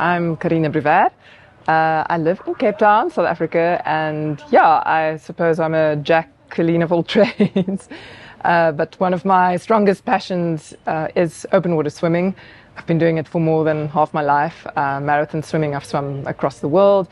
I'm Carina Bruwer. I live in Cape Town, South Africa, and yeah, I suppose I'm a Jacqueline of all trades. But one of my strongest passions is open water swimming. I've been doing it for more than half my life. Marathon swimming, I've swum across the world.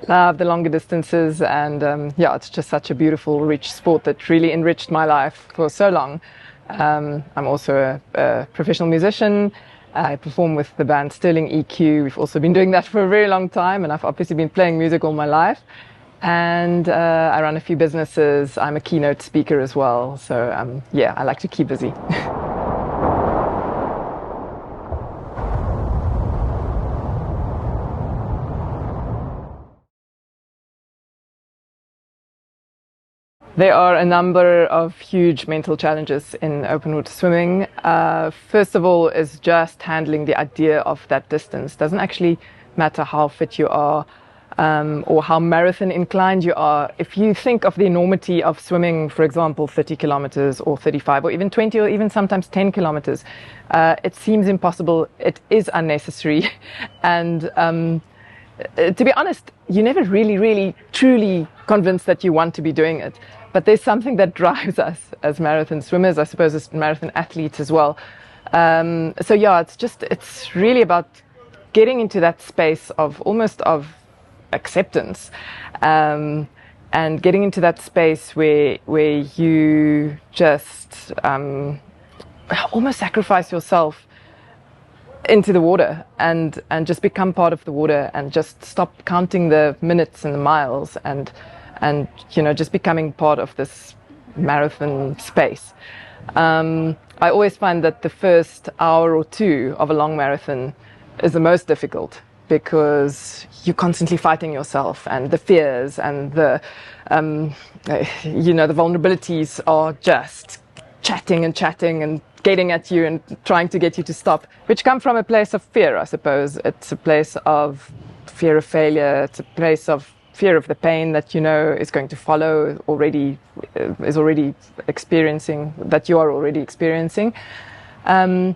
Love the longer distances, and yeah, it's just such a beautiful, rich sport that really enriched my life for so long. I'm also a professional musician. I perform with the band Sterling EQ. We've also been doing that for a very long time, and I've obviously been playing music all my life. And I run a few businesses. I'm a keynote speaker as well. So yeah, I like to keep busy. There are a number of huge mental challenges in open water swimming. First of all is just handling the idea of that distance. Doesn't actually matter how fit you are or how marathon inclined you are. If you think of the enormity of swimming, for example, 30 kilometers or 35 or even 20 or even sometimes 10 kilometers, it seems impossible. It is unnecessary. And to be honest, you're never really, truly convinced that you want to be doing it. But there's something that drives us as marathon swimmers, I suppose as marathon athletes as well. So yeah, it's really about getting into that space of almost of acceptance, and getting into that space where you just almost sacrifice yourself into the water and just become part of the water and just stop counting the minutes and the miles and you know, just becoming part of this marathon space. I always find that the first hour or two of a long marathon is the most difficult because you're constantly fighting yourself, and the fears and the you know, the vulnerabilities are just chatting and getting at you and trying to get you to stop, which come from a place of fear, I suppose. It's a place of fear of failure. It's a place of fear of the pain that you know is going to follow, is already experiencing, that you are already experiencing, and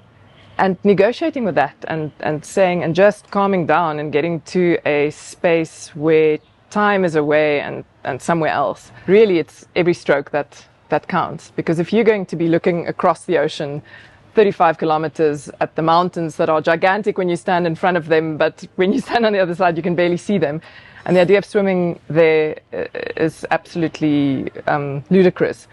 negotiating with that and saying and just calming down and getting to a space where time is away and somewhere else. Really, it's every stroke that counts, because if you're going to be looking across the ocean 35 kilometers at the mountains that are gigantic when you stand in front of them, but when you stand on the other side you can barely see them. And the idea of swimming there is absolutely ludicrous.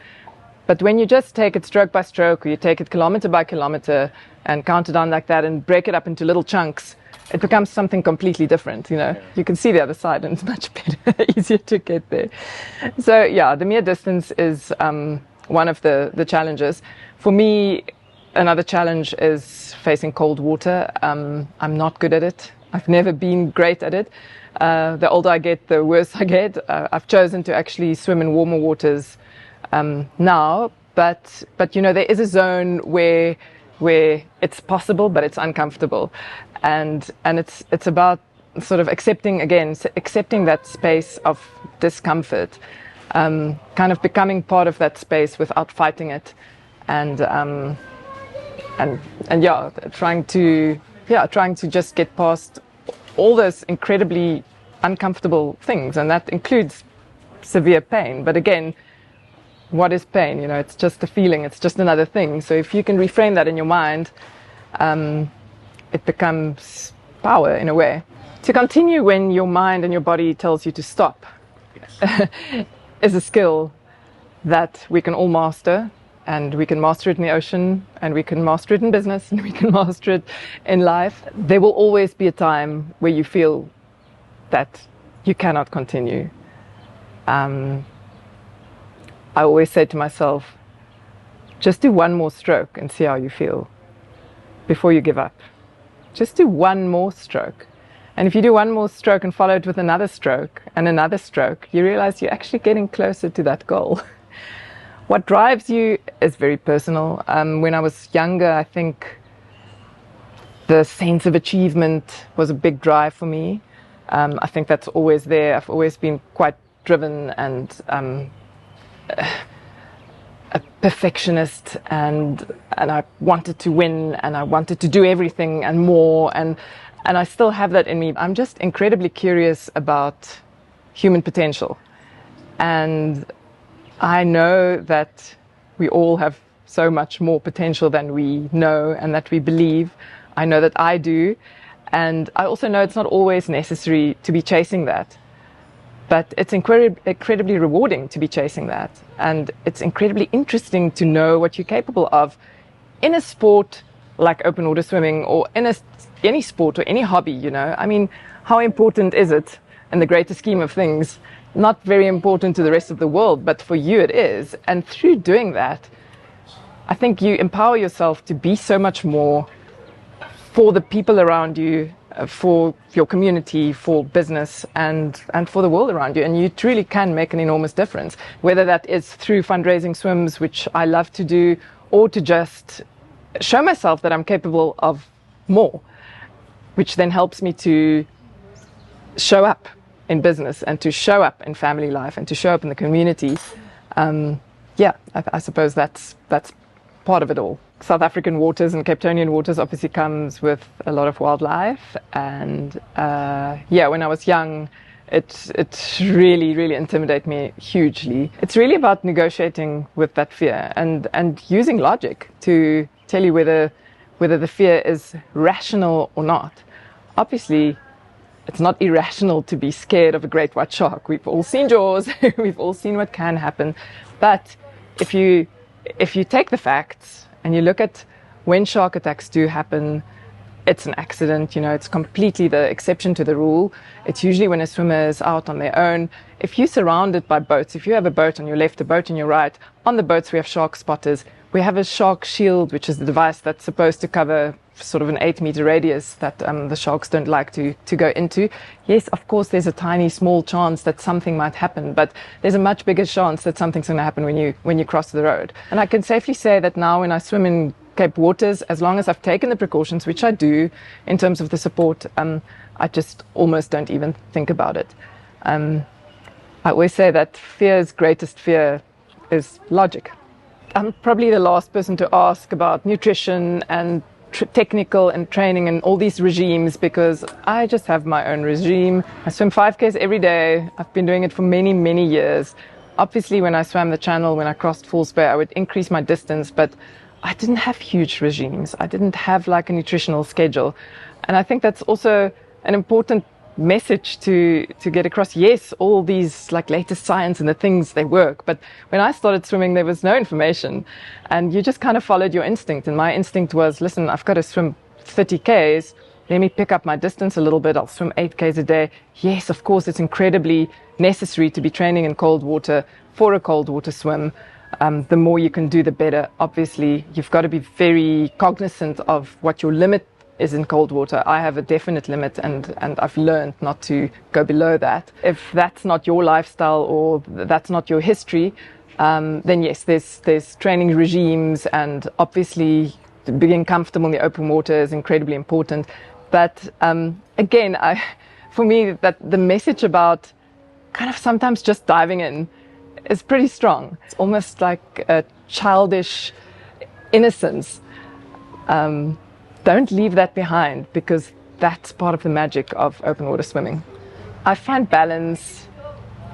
But when you just take it stroke by stroke, or you take it kilometer by kilometer and count it down like that and break it up into little chunks, it becomes something completely different. You know, you can see the other side and it's much better, easier to get there. So yeah, the mere distance is one of the challenges. For me, another challenge is facing cold water. I'm not good at it. I've never been great at it. The older I get, the worse I get. I've chosen to actually swim in warmer waters now, but you know, there is a zone where it's possible, but it's uncomfortable, and it's about sort of accepting that space of discomfort, kind of becoming part of that space without fighting it, and yeah, trying to just get past all those incredibly uncomfortable things, and that includes severe pain. But again, what is pain? You know, it's just a feeling, it's just another thing. So if you can reframe that in your mind, it becomes power in a way. To continue when your mind and your body tells you to stop is a skill that we can all master. And we can master it in the ocean, and we can master it in business, and we can master it in life. There will always be a time where you feel that you cannot continue. I always say to myself, just do one more stroke and see how you feel before you give up. Just do one more stroke. And if you do one more stroke and follow it with another stroke and another stroke, you realize you're actually getting closer to that goal. What drives you is very personal. When I was younger, I think the sense of achievement was a big drive for me. I think that's always there. I've always been quite driven and a perfectionist, and I wanted to win, and I wanted to do everything and more, and And I still have that in me. I'm just incredibly curious about human potential. And I know that we all have so much more potential than we know and that we believe. I know that I do. And I also know it's not always necessary to be chasing that. But it's incredibly rewarding to be chasing that. And it's incredibly interesting to know what you're capable of in a sport like open water swimming, or in any sport or any hobby, you know. I mean, how important is it in the greater scheme of things? Not very important to the rest of the world, but for you it is. And through doing that, I think you empower yourself to be so much more for the people around you, for your community, for business, and for the world around you. And you truly can make an enormous difference, whether that is through fundraising swims, which I love to do, or to just show myself that I'm capable of more, which then helps me to show up in business and to show up in family life and to show up in the community. I suppose that's part of it all. South African waters and Cape Townian waters obviously comes with a lot of wildlife, and when I was young, it really intimidated me hugely. It's really about negotiating with that fear and using logic to tell you whether the fear is rational or not. Obviously, it's not irrational to be scared of a great white shark. We've all seen Jaws. We've all seen what can happen. But if you take the facts and you look at when shark attacks do happen, it's an accident, you know, it's completely the exception to the rule. It's usually when a swimmer is out on their own. If you're surrounded by boats, if you have a boat on your left, a boat on your right, on the boats we have shark spotters. We have a shark shield, which is the device that's supposed to cover sort of an 8-meter radius that the sharks don't like to go into. Yes, of course, there's a tiny, small chance that something might happen, but there's a much bigger chance that something's going to happen when you cross the road. And I can safely say that now when I swim in Cape waters, as long as I've taken the precautions, which I do in terms of the support, I just almost don't even think about it. I always say that fear's greatest fear is logic. I'm probably the last person to ask about nutrition and technical and training and all these regimes, because I just have my own regime. I swim 5Ks every day. I've been doing it for many years. Obviously, when I swam the channel, when I crossed False Bay, I would increase my distance, but I didn't have huge regimes. I didn't have like a nutritional schedule. And I think that's also an important message to get across. Yes, all these like latest science and the things, they work. But when I started swimming, there was no information, and you just kind of followed your instinct. And my instinct was, listen, I've got to swim 30 Ks. Let me pick up my distance a little bit. I'll swim 8 Ks a day. Yes, of course, it's incredibly necessary to be training in cold water for a cold water swim. The more you can do, the better. Obviously, you've got to be very cognizant of what your limit is in cold water. I have a definite limit, and I've learned not to go below that. If that's not your lifestyle or that's not your history, then yes, there's training regimes, and obviously being comfortable in the open water is incredibly important. But again, for me, that the message about kind of sometimes just diving in is pretty strong. It's almost like a childish innocence. Don't leave that behind, because that's part of the magic of open water swimming. I find balance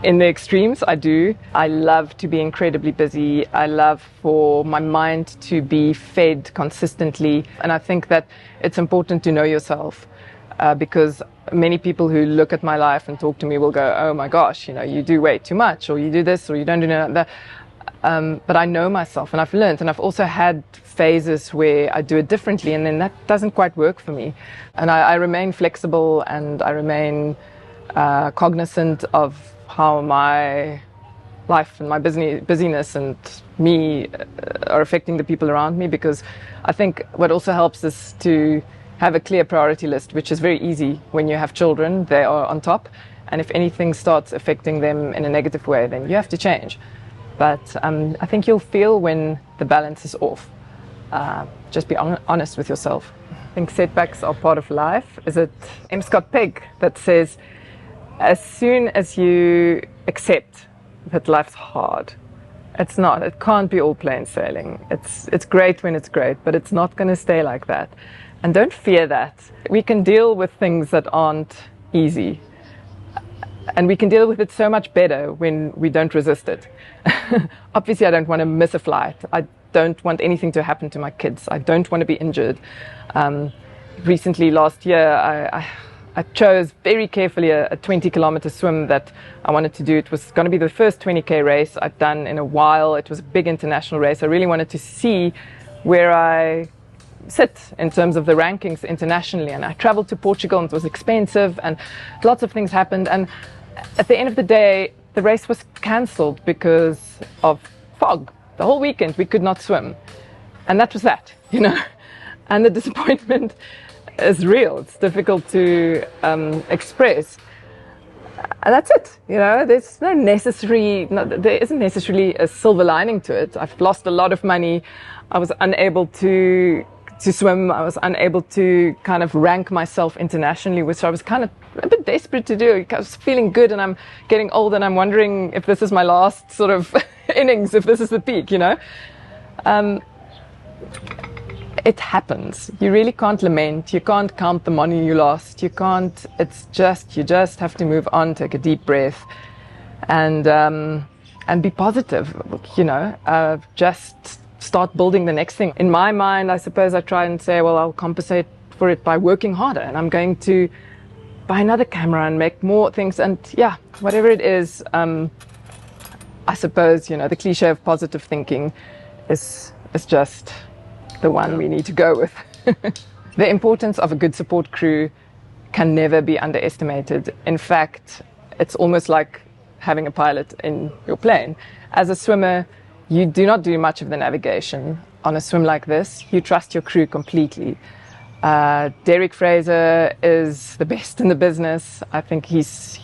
in the extremes. I do. I love to be incredibly busy. I love for my mind to be fed consistently. And I think that it's important to know yourself, because many people who look at my life and talk to me will go, oh my gosh, you know, you do way too much, or you do this, or you don't do that. But I know myself, and I've learned, and I've also had phases where I do it differently, and then that doesn't quite work for me. And I remain flexible, and I remain cognizant of how my life and my busyness and me are affecting the people around me, because I think what also helps is to have a clear priority list, which is very easy when you have children. They are on top, and if anything starts affecting them in a negative way, then you have to change. But I think you'll feel when the balance is off. Just be honest with yourself. I think setbacks are part of life. Is it M. Scott Pegg that says, as soon as you accept that life's hard, it's not. It can't be all plain sailing. It's great when it's great, but it's not going to stay like that. And don't fear that. We can deal with things that aren't easy. And we can deal with it so much better when we don't resist it. Obviously, I don't want to miss a flight. I don't want anything to happen to my kids. I don't want to be injured. Recently, last year, I chose very carefully a 20-kilometer swim that I wanted to do. It was going to be the first 20K race I'd done in a while. It was a big international race. I really wanted to see where I sit in terms of the rankings internationally. And I traveled to Portugal, and it was expensive, and lots of things happened. And at the end of the day, the race was cancelled because of fog. The whole weekend we could not swim. And that was that, you know. And the disappointment is real. It's difficult to express. And that's it, you know. There isn't necessarily a silver lining to it. I've lost a lot of money. I was unable to swim. I was unable to kind of rank myself internationally, which I was kind of a bit desperate to do. I was feeling good, and I'm getting old, and I'm wondering if this is my last sort of innings, if this is the peak, you know. It happens. You really can't lament. You can't count the money you lost. You can't. You just have to move on, take a deep breath, and be positive. You know, just start building the next thing. In my mind, I suppose I try and say, well, I'll compensate for it by working harder, and I'm going to buy another camera and make more things. And yeah, whatever it is, I suppose, you know, the cliche of positive thinking is just the one we need to go with. The importance of a good support crew can never be underestimated. In fact, it's almost like having a pilot in your plane. As a swimmer, you do not do much of the navigation. On a swim like this, you trust your crew completely. Derek Fraser is the best in the business. I think he's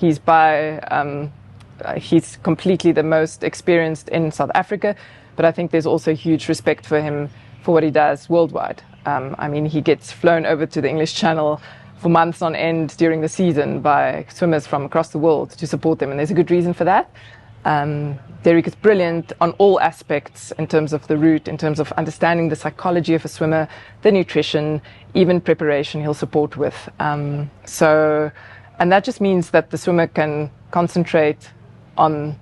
completely the most experienced in South Africa, but I think there's also huge respect for him for what he does worldwide. I mean, he gets flown over to the English Channel for months on end during the season by swimmers from across the world to support them, and there's a good reason for that. Derek is brilliant on all aspects in terms of the route, in terms of understanding the psychology of a swimmer, the nutrition, even preparation he'll support with. And that just means that the swimmer can concentrate on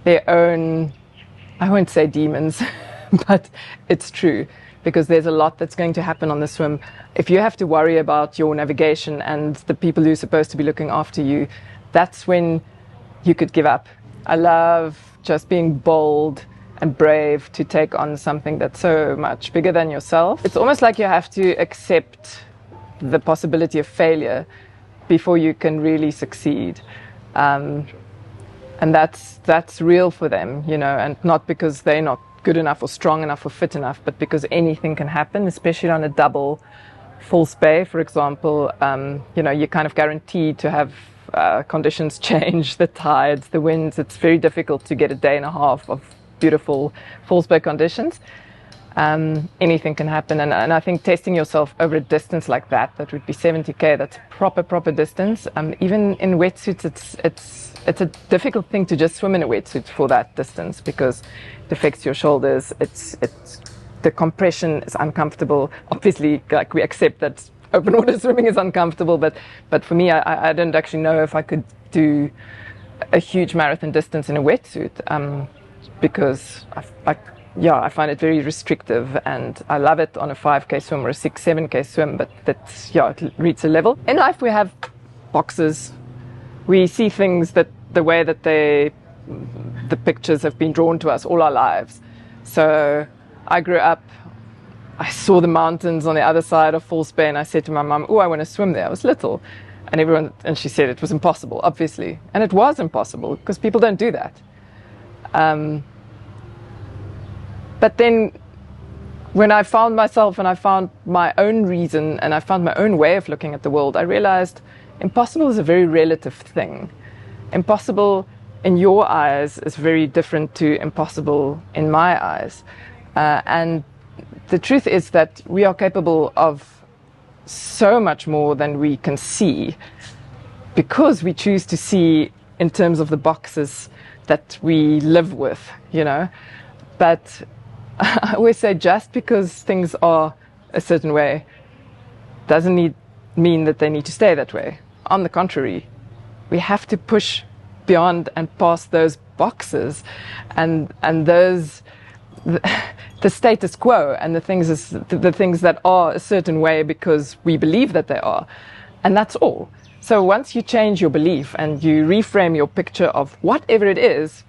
their own, I won't say demons, but it's true, because there's a lot that's going to happen on the swim. If you have to worry about your navigation and the people who are supposed to be looking after you, that's when you could give up. I love just being bold and brave to take on something that's so much bigger than yourself. It's almost like you have to accept the possibility of failure before you can really succeed. And that's real for them, you know, and not because they're not good enough or strong enough or fit enough, but because anything can happen, especially on a double false bay, for example. You know, you're kind of guaranteed to have conditions change, the tides, the winds. It's very difficult to get a day and a half of beautiful false bay conditions. Anything can happen, and I think testing yourself over a distance like that would be 70K, that's proper distance. Even in wetsuits, it's a difficult thing to just swim in a wetsuit for that distance, because it affects your shoulders. The compression is uncomfortable. Obviously, like, we accept that open water swimming is uncomfortable, but for me, I didn't actually know if I could do a huge marathon distance in a wetsuit, because I find it very restrictive, and I love it on a 5K swim or a 7K swim, but it reaches a level. In life, we have boxes. We see things that the way that the pictures have been drawn to us all our lives. So I grew up, I saw the mountains on the other side of False Bay, and I said to my mum, "Oh, I want to swim there." I was little, and she said it was impossible, obviously, and it was impossible because people don't do that. But then, when I found myself and I found my own reason and I found my own way of looking at the world, I realized impossible is a very relative thing. Impossible in your eyes is very different to impossible in my eyes, and the truth is that we are capable of so much more than we can see, because we choose to see in terms of the boxes that we live with, you know. But I always say, just because things are a certain way doesn't mean that they need to stay that way. On the contrary, we have to push beyond and past those boxes and those the status quo and the things that are a certain way because we believe that they are, and that's all. So once you change your belief and you reframe your picture of whatever it is,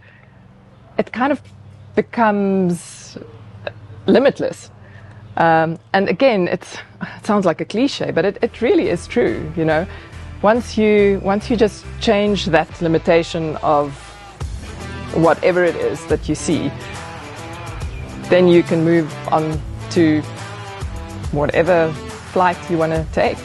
it kind of becomes limitless. And again, it sounds like a cliche, but it really is true. You know, once you just change that limitation of whatever it is that you see, then you can move on to whatever flight you want to take.